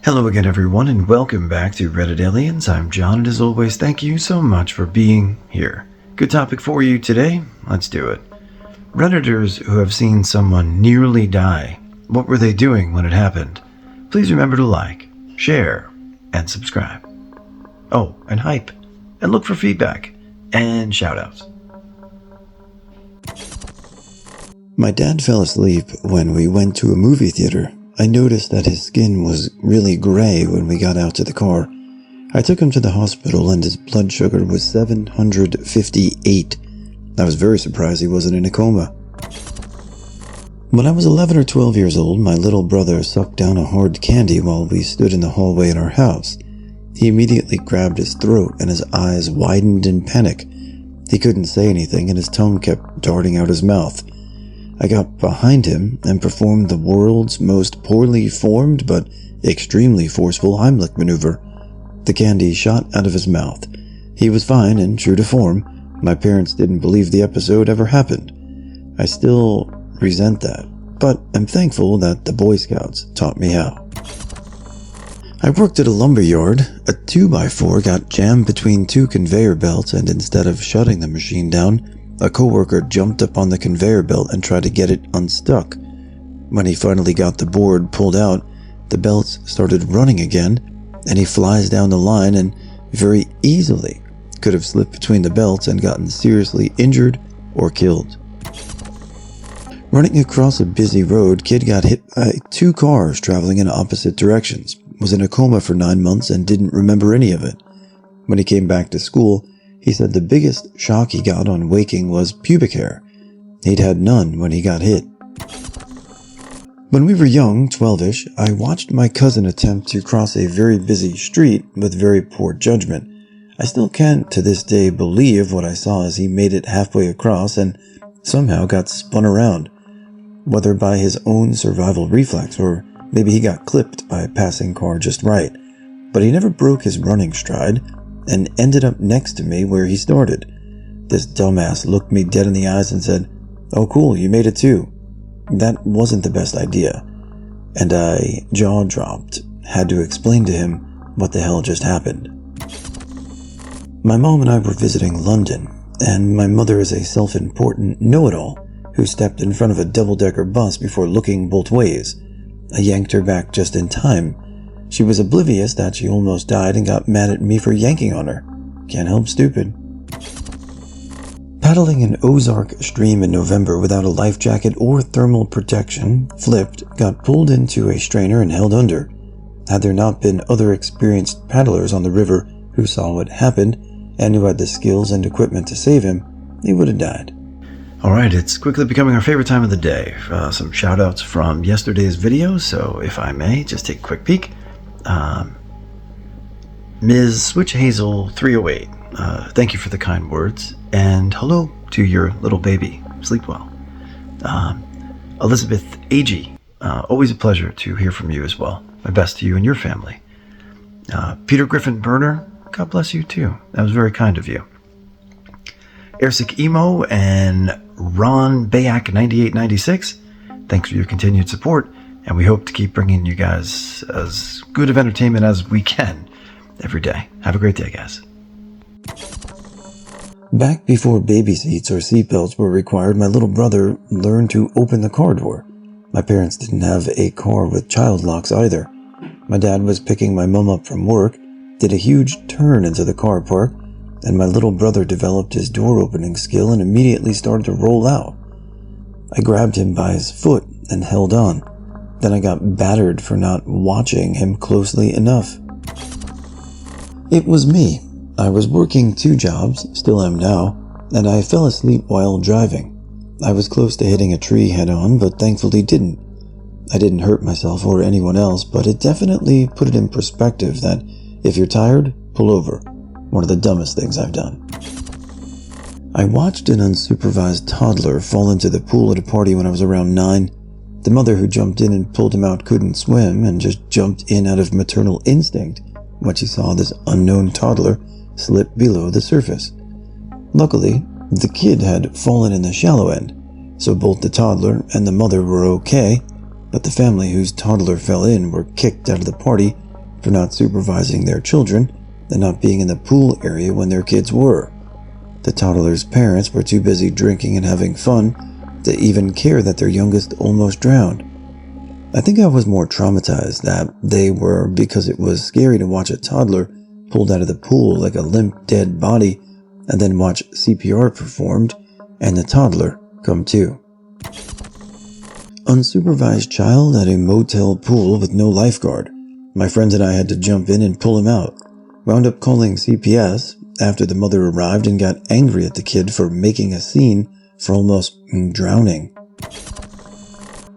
Hello again, everyone, and welcome back to Reddit Aliens. I'm John, and as always, thank you so much for being here. Good topic for you today. Let's do it. Redditors who have seen someone nearly die. What were they doing when it happened? Please remember to like, share, and subscribe. Oh, and hype. And look for feedback. And shoutouts. My dad fell asleep when we went to a movie theater. I noticed that his skin was really gray when we got out to the car. I took him to the hospital and his blood sugar was 758. I was very surprised he wasn't in a coma. When I was 11 or 12 years old, my little brother sucked down a hard candy while we stood in the hallway at our house. He immediately grabbed his throat and his eyes widened in panic. He couldn't say anything and his tongue kept darting out his mouth. I got behind him and performed the world's most poorly formed but extremely forceful Heimlich maneuver. The candy shot out of his mouth. He was fine and true to form. My parents didn't believe the episode ever happened. I still resent that, but I'm thankful that the Boy Scouts taught me how. I worked at a lumber yard. A 2x4 got jammed between two conveyor belts, and instead of shutting the machine down, a coworker jumped up on the conveyor belt and tried to get it unstuck. When he finally got the board pulled out, the belts started running again, and he flies down the line and very easily could have slipped between the belts and gotten seriously injured or killed. Running across a busy road, kid got hit by two cars traveling in opposite directions, was in a coma for 9 months and didn't remember any of it. When he came back to school, he said the biggest shock he got on waking was pubic hair. He'd had none when he got hit. When we were young, 12-ish, I watched my cousin attempt to cross a very busy street with very poor judgment. I still can't to this day believe what I saw as he made it halfway across and somehow got spun around. Whether by his own survival reflex or maybe he got clipped by a passing car just right. But he never broke his running stride and ended up next to me where he started. This dumbass looked me dead in the eyes and said, "Oh cool, you made it too." That wasn't the best idea. And I jaw dropped, had to explain to him what the hell just happened. My mom and I were visiting London, and my mother is a self-important know-it-all who stepped in front of a double-decker bus before looking both ways. I yanked her back just in time. She was oblivious that she almost died and got mad at me for yanking on her. Can't help stupid. Paddling an Ozark stream in November without a life jacket or thermal protection, flipped, got pulled into a strainer and held under. Had there not been other experienced paddlers on the river who saw what happened and who had the skills and equipment to save him, he would have died. Alright, it's quickly becoming our favorite time of the day. Some shoutouts from yesterday's video, so if I may, just take a quick peek. Ms. Switch Hazel 308, thank you for the kind words, and hello to your little baby. Sleep well. Elizabeth A.G., always a pleasure to hear from you as well. My best to you and your family. Peter Griffin Burner, God bless you too. That was very kind of you. Airsick Emo and Ron Bayak 9896, thanks for your continued support. And we hope to keep bringing you guys as good of entertainment as we can every day. Have a great day, guys. Back before baby seats or seatbelts were required, my little brother learned to open the car door. My parents didn't have a car with child locks either. My dad was picking my mom up from work, did a huge turn into the car park, and my little brother developed his door opening skill and immediately started to roll out. I grabbed him by his foot and held on. Then I got battered for not watching him closely enough. It was me. I was working 2 jobs, still am now, and I fell asleep while driving. I was close to hitting a tree head-on, but thankfully didn't. I didn't hurt myself or anyone else, but it definitely put it in perspective that if you're tired, pull over. One of the dumbest things I've done. I watched an unsupervised toddler fall into the pool at a party when I was around 9. The mother who jumped in and pulled him out couldn't swim and just jumped in out of maternal instinct when she saw this unknown toddler slip below the surface. Luckily, the kid had fallen in the shallow end, so both the toddler and the mother were okay, but the family whose toddler fell in were kicked out of the party for not supervising their children and not being in the pool area when their kids were. The toddler's parents were too busy drinking and having fun to even care that their youngest almost drowned. I think I was more traumatized that they were because it was scary to watch a toddler pulled out of the pool like a limp dead body and then watch CPR performed and the toddler come to. Unsupervised child at a motel pool with no lifeguard. My friends and I had to jump in and pull him out. Wound up calling CPS after the mother arrived and got angry at the kid for making a scene for almost drowning.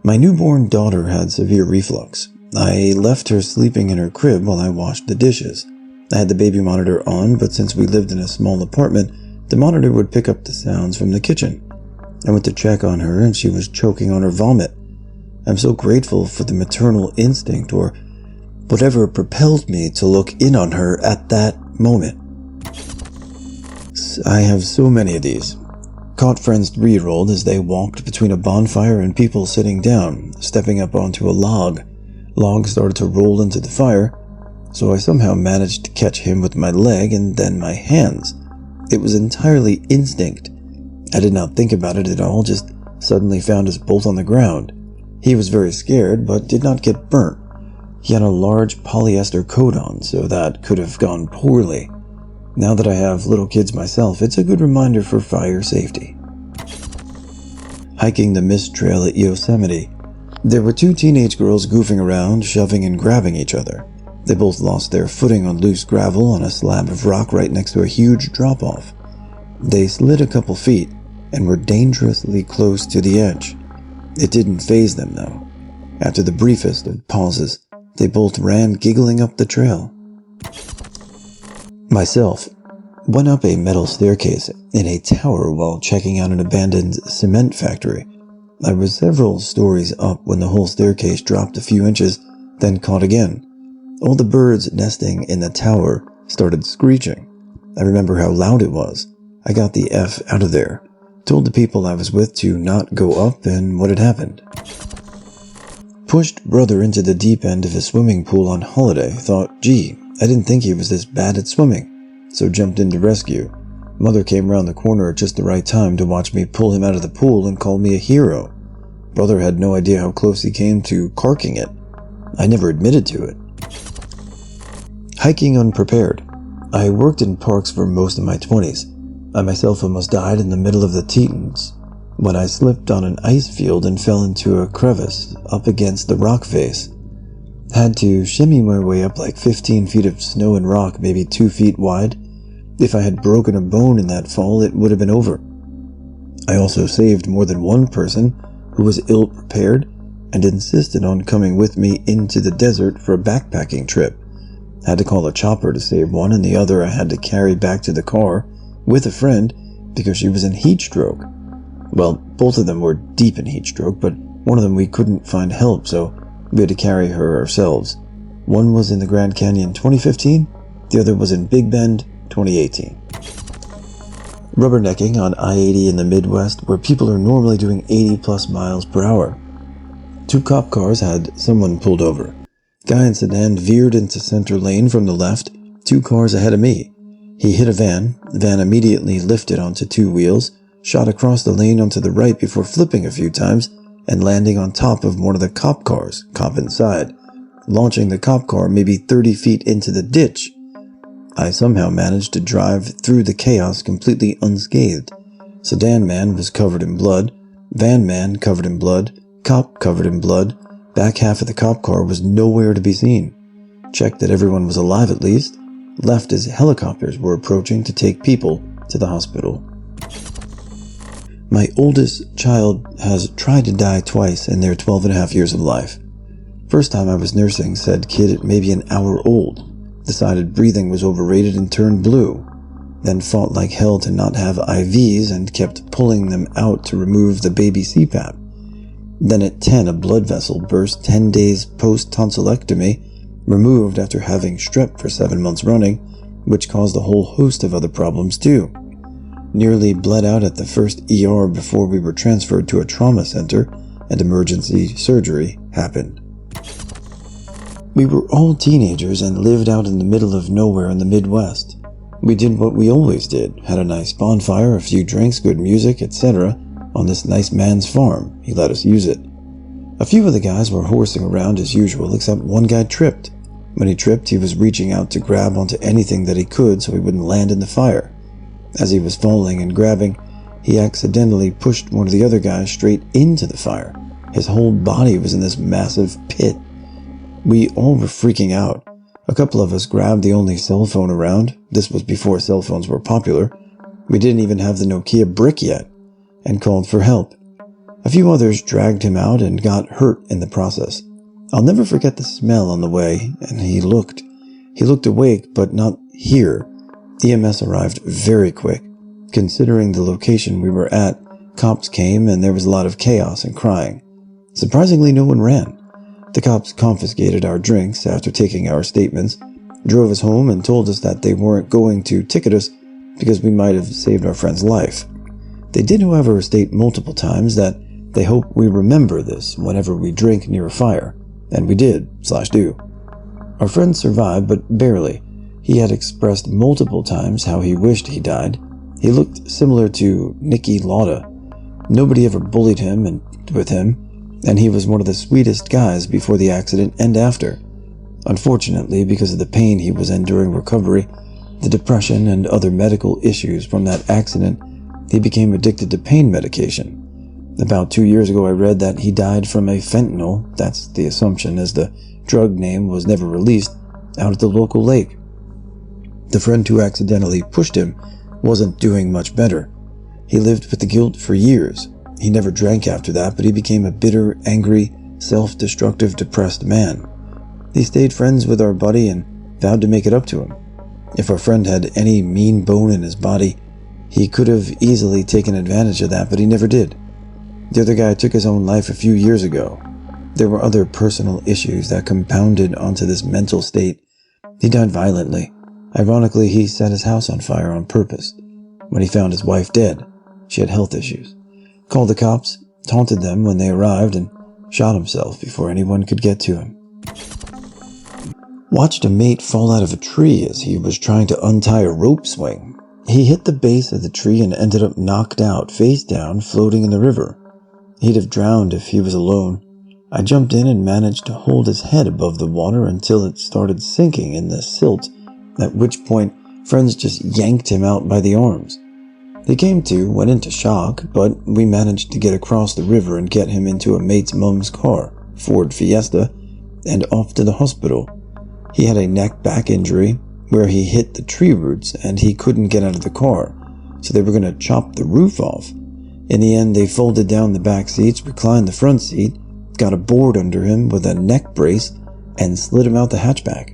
My newborn daughter had severe reflux. I left her sleeping in her crib while I washed the dishes. I had the baby monitor on, but since we lived in a small apartment, the monitor would pick up the sounds from the kitchen. I went to check on her and she was choking on her vomit. I'm so grateful for the maternal instinct or whatever propelled me to look in on her at that moment. I have so many of these. Caught friends' 3-year-old as they walked between a bonfire and people sitting down, stepping up onto a log. Log started to roll into the fire, so I somehow managed to catch him with my leg and then my hands. It was entirely instinct. I did not think about it at all, just suddenly found us both on the ground. He was very scared, but did not get burnt. He had a large polyester coat on, so that could have gone poorly. Now that I have little kids myself, it's a good reminder for fire safety. Hiking the mist trail at Yosemite. There were 2 teenage girls goofing around, shoving and grabbing each other. They both lost their footing on loose gravel on a slab of rock right next to a huge drop-off. They slid a couple feet and were dangerously close to the edge. It didn't faze them, though. After the briefest of pauses, they both ran giggling up the trail. Myself went up a metal staircase in a tower while checking out an abandoned cement factory. I was several stories up when the whole staircase dropped a few inches, then caught again. All the birds nesting in the tower started screeching. I remember how loud it was. I got the F out of there, told the people I was with to not go up and what had happened. Pushed brother into the deep end of a swimming pool on holiday, thought, gee, I didn't think he was this bad at swimming, so jumped in to rescue. Mother came around the corner at just the right time to watch me pull him out of the pool and call me a hero. Brother had no idea how close he came to carking it. I never admitted to it. Hiking unprepared. I worked in parks for most of my 20s. I myself almost died in the middle of the Tetons when I slipped on an ice field and fell into a crevice up against the rock face. Had to shimmy my way up like 15 feet of snow and rock, maybe 2 feet wide. If I had broken a bone in that fall, it would have been over. I also saved more than one person who was ill-prepared and insisted on coming with me into the desert for a backpacking trip. I had to call a chopper to save one, and the other I had to carry back to the car with a friend because she was in heat stroke. Well, both of them were deep in heat stroke, but one of them we couldn't find help, so we had to carry her ourselves. One was in the Grand Canyon 2015, the other was in Big Bend 2018. Rubbernecking on I-80 in the Midwest, where people are normally doing 80 plus miles per hour. 2 cop cars had someone pulled over. Guy in sedan veered into center lane from the left, 2 cars ahead of me. He hit a van. The van immediately lifted onto 2 wheels, shot across the lane onto the right before flipping a few times and landing on top of one of the cop cars, cop inside, launching the cop car maybe 30 feet into the ditch. I somehow managed to drive through the chaos completely unscathed. Sedan man was covered in blood, van man covered in blood, cop covered in blood. Back half of the cop car was nowhere to be seen. Checked that everyone was alive at least. Left as helicopters were approaching to take people to the hospital. My oldest child has tried to die twice in their 12.5 years of life. First time I was nursing, said kid at maybe an hour old. Decided breathing was overrated and turned blue. Then fought like hell to not have IVs and kept pulling them out to remove the baby CPAP. Then at 10, a blood vessel burst 10 days post-tonsillectomy, removed after having strep for 7 months running, which caused a whole host of other problems too. Nearly bled out at the first ER before we were transferred to a trauma center, and emergency surgery happened. We were all teenagers and lived out in the middle of nowhere in the Midwest. We did what we always did, had a nice bonfire, a few drinks, good music, etc. on this nice man's farm. He let us use it. A few of the guys were horsing around as usual, except one guy tripped. When he tripped, he was reaching out to grab onto anything that he could so he wouldn't land in the fire. As he was falling and grabbing, he accidentally pushed one of the other guys straight into the fire. His whole body was in this massive pit. We all were freaking out. A couple of us grabbed the only cell phone around. This was before cell phones were popular. We didn't even have the Nokia brick yet, and called for help. A few others dragged him out and got hurt in the process. I'll never forget the smell on the way, and he looked awake, but not here. EMS arrived very quick. Considering the location we were at, cops came and there was a lot of chaos and crying. Surprisingly, no one ran. The cops confiscated our drinks after taking our statements, drove us home, and told us that they weren't going to ticket us because we might have saved our friend's life. They did, however, state multiple times that they hope we remember this whenever we drink near a fire, and we did/do. Our friend survived, but barely. He had expressed multiple times how he wished he died. He looked similar to Nicky Lauda. Nobody ever bullied him and he was one of the sweetest guys before the accident and after. Unfortunately, because of the pain he was in during recovery, the depression and other medical issues from that accident, he became addicted to pain medication. About 2 years ago, I read that he died from a fentanyl, that's the assumption as the drug name was never released, out at the local lake. The friend who accidentally pushed him wasn't doing much better. He lived with the guilt for years. He never drank after that, but he became a bitter, angry, self-destructive, depressed man. He stayed friends with our buddy and vowed to make it up to him. If our friend had any mean bone in his body, he could have easily taken advantage of that, but he never did. The other guy took his own life a few years ago. There were other personal issues that compounded onto this mental state. He died violently. Ironically, he set his house on fire on purpose. When he found his wife dead, she had health issues. Called the cops, taunted them when they arrived, and shot himself before anyone could get to him. Watched a mate fall out of a tree as he was trying to untie a rope swing. He hit the base of the tree and ended up knocked out, face down, floating in the river. He'd have drowned if he was alone. I jumped in and managed to hold his head above the water until it started sinking in the silt, at which point friends just yanked him out by the arms. They came to, went into shock, but we managed to get across the river and get him into a mate's mom's car, Ford Fiesta, and off to the hospital. He had a neck-back injury where he hit the tree roots and he couldn't get out of the car, so they were going to chop the roof off. In the end, they folded down the back seats, reclined the front seat, got a board under him with a neck brace, and slid him out the hatchback.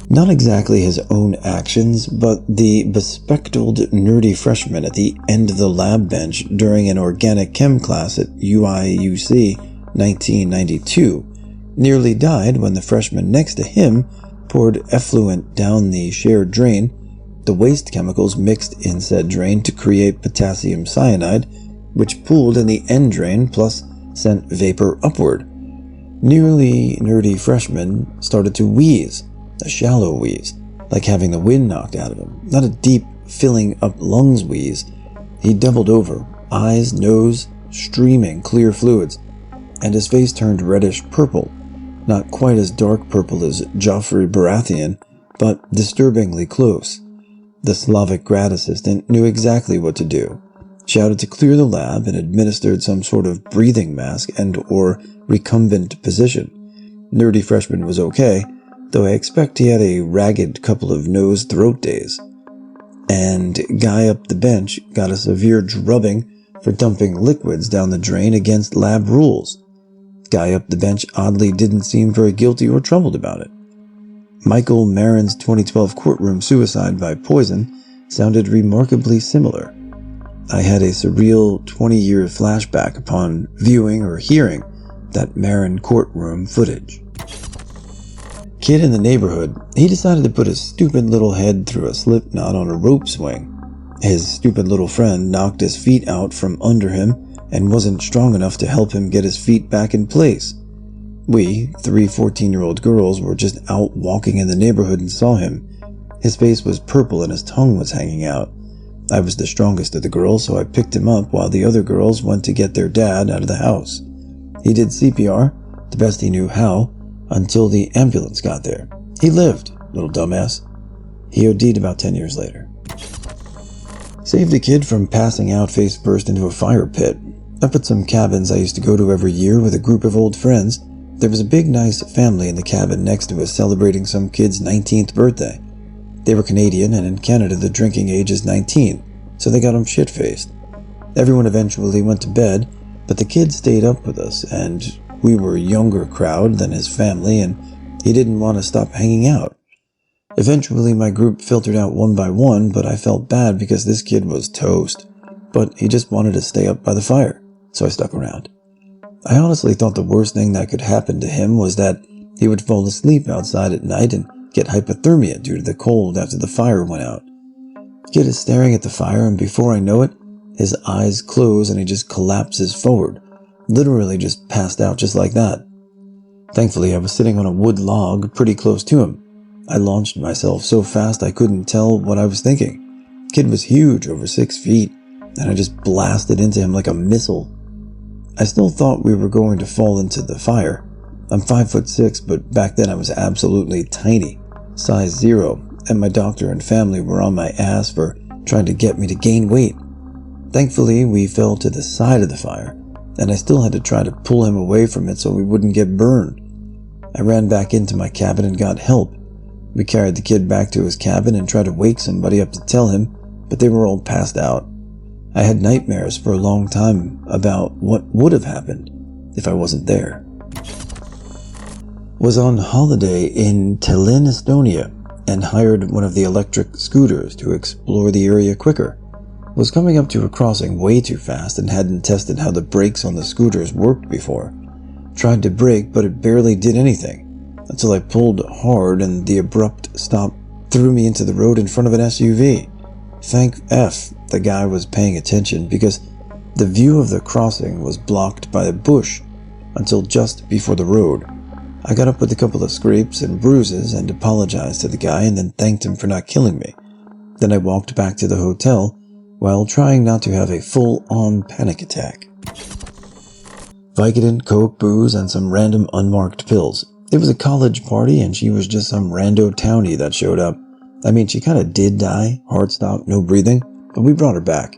Not exactly his own actions, but the bespectacled, nerdy freshman at the end of the lab bench during an organic chem class at UIUC 1992 nearly died when the freshman next to him poured effluent down the shared drain. The waste chemicals mixed in said drain to create potassium cyanide, which pooled in the end drain plus sent vapor upward. Nearly nerdy freshman started to wheeze. A shallow wheeze, like having the wind knocked out of him, not a deep, filling up lungs wheeze. He doubled over, eyes, nose, streaming clear fluids, and his face turned reddish-purple, not quite as dark purple as Joffrey Baratheon, but disturbingly close. The Slavic grad assistant knew exactly what to do, shouted to clear the lab and administered some sort of breathing mask and/or recumbent position. Nerdy freshman was okay, though I expect he had a ragged couple of nose-throat days. And guy up the bench got a severe drubbing for dumping liquids down the drain against lab rules. Guy up the bench oddly didn't seem very guilty or troubled about it. Michael Marin's 2012 courtroom suicide by poison sounded remarkably similar. I had a surreal 20-year flashback upon viewing or hearing that Marin courtroom footage. Kid in the neighborhood, he decided to put his stupid little head through a slip knot on a rope swing. His stupid little friend knocked his feet out from under him and wasn't strong enough to help him get his feet back in place. We, three 14-year-old girls, were just out walking in the neighborhood and saw him. His face was purple and his tongue was hanging out. I was the strongest of the girls, so I picked him up while the other girls went to get their dad out of the house. He did CPR, the best he knew how, until the ambulance got there. He lived, little dumbass. He OD'd about 10 years later. Saved a kid from passing out face first into a fire pit. Up at some cabins I used to go to every year with a group of old friends, there was a big nice family in the cabin next to us celebrating some kid's 19th birthday. They were Canadian, and in Canada the drinking age is 19, so they got him shit-faced. Everyone eventually went to bed, but the kid stayed up with us, and we were a younger crowd than his family, and he didn't want to stop hanging out. Eventually my group filtered out one by one, but I felt bad because this kid was toast. But he just wanted to stay up by the fire, so I stuck around. I honestly thought the worst thing that could happen to him was that he would fall asleep outside at night and get hypothermia due to the cold after the fire went out. The kid is staring at the fire, and before I know it, his eyes close and he just collapses forward, literally just passed out just like that. Thankfully, I was sitting on a wood log pretty close to him. I launched myself so fast I couldn't tell what I was thinking. The kid was huge, over 6 feet, and I just blasted into him like a missile. I still thought we were going to fall into the fire. I'm 5'6", but back then I was absolutely tiny, size 0, and my doctor and family were on my ass for trying to get me to gain weight. Thankfully, we fell to the side of the fire, and I still had to try to pull him away from it so we wouldn't get burned. I ran back into my cabin and got help. We carried the kid back to his cabin and tried to wake somebody up to tell him, but they were all passed out. I had nightmares for a long time about what would have happened if I wasn't there. Was on holiday in Tallinn, Estonia, and hired one of the electric scooters to explore the area quicker. Was coming up to a crossing way too fast and hadn't tested how the brakes on the scooters worked before. Tried to brake, but it barely did anything, until I pulled hard and the abrupt stop threw me into the road in front of an SUV. Thank F the guy was paying attention, because the view of the crossing was blocked by a bush until just before the road. I got up with a couple of scrapes and bruises and apologized to the guy and then thanked him for not killing me. Then I walked back to the hotel while trying not to have a full-on panic attack. Vicodin, coke, booze, and some random unmarked pills. It was a college party and she was just some rando townie that showed up. I mean, she kinda did die, heart stopped, no breathing, but we brought her back.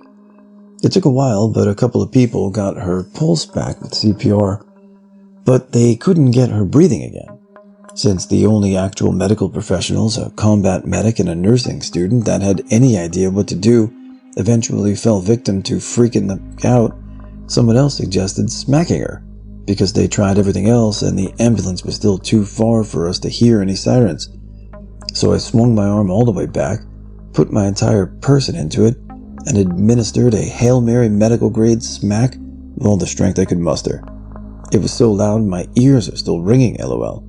It took a while, but a couple of people got her pulse back with CPR, but they couldn't get her breathing again. Since the only actual medical professionals, a combat medic and a nursing student that had any idea what to do, eventually fell victim to freaking them out, someone else suggested smacking her, because they tried everything else and the ambulance was still too far for us to hear any sirens. So I swung my arm all the way back, put my entire person into it, and administered a Hail Mary medical grade smack with all the strength I could muster. It was so loud my ears are still ringing, LOL.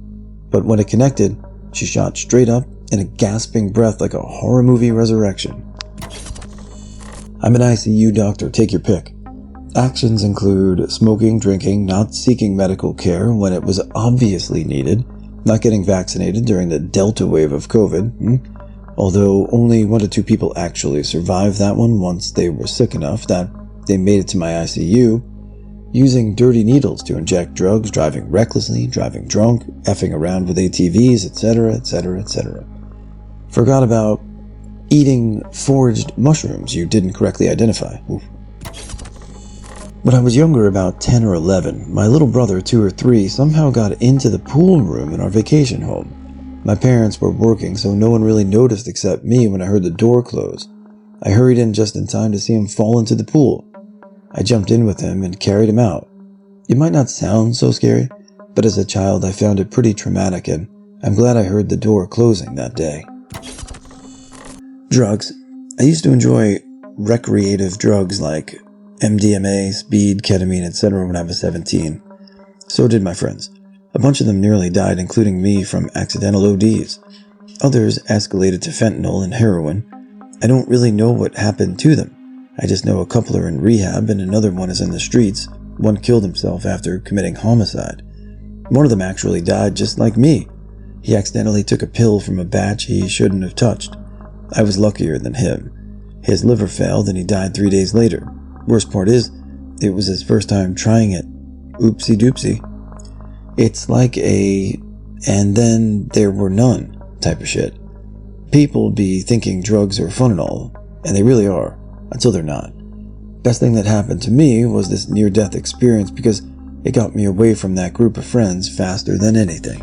But when it connected, she shot straight up in a gasping breath like a horror movie resurrection. I'm an ICU doctor, take your pick. Actions include smoking, drinking, not seeking medical care when it was obviously needed, not getting vaccinated during the Delta wave of COVID, although only 1 to 2 people actually survived that one once they were sick enough that they made it to my ICU, using dirty needles to inject drugs, driving recklessly, driving drunk, effing around with ATVs, etc., etc., etc. Forgot about eating foraged mushrooms you didn't correctly identify. Oof. When I was younger, about 10 or 11, my little brother, 2 or 3, somehow got into the pool room in our vacation home. My parents were working, so no one really noticed except me when I heard the door close. I hurried in just in time to see him fall into the pool. I jumped in with him and carried him out. It might not sound so scary, but as a child I found it pretty traumatic, and I'm glad I heard the door closing that day. Drugs. I used to enjoy recreative drugs like MDMA, speed, ketamine, etc. when I was 17. So did my friends. A bunch of them nearly died, including me, from accidental ODs. Others escalated to fentanyl and heroin. I don't really know what happened to them. I just know a couple are in rehab and another one is in the streets. One killed himself after committing homicide. One of them actually died just like me. He accidentally took a pill from a batch he shouldn't have touched. I was luckier than him. His liver failed and he died 3 days later. Worst part is, it was his first time trying it. Oopsie doopsie. It's like a "and then there were none" type of shit. People be thinking drugs are fun and all, and they really are, until they're not. Best thing that happened to me was this near-death experience because it got me away from that group of friends faster than anything.